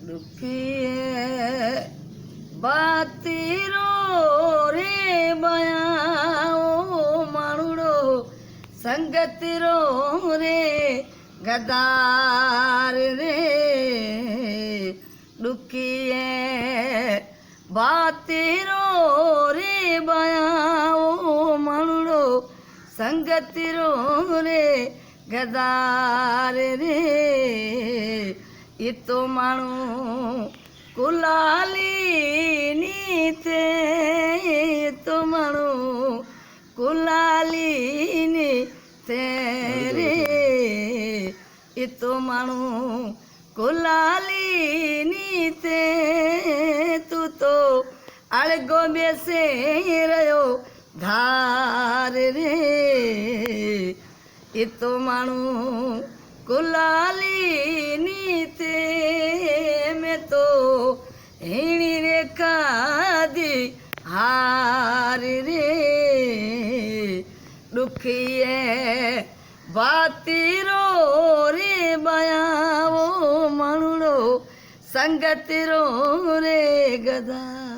दुखिए बातीरो रे बयाओ माणुड़ो संगतिरो रे गदार रे दुखिए बातीरो रे बयाओ माणुड़ो संगतिरो रे गदार रे ये तो माणू कुलाली नीते ये तो माणू कुलाली नीते रे ये तो माणू कुलाली नीते तू तो अड़गो बेसे रयो धार रे ये तो माणू कुलाली नीते में तो हिणी रेखा दी हार रे दुखिए बातीरो रे बयाओ माणुड़ो संगतिरो रे गदा।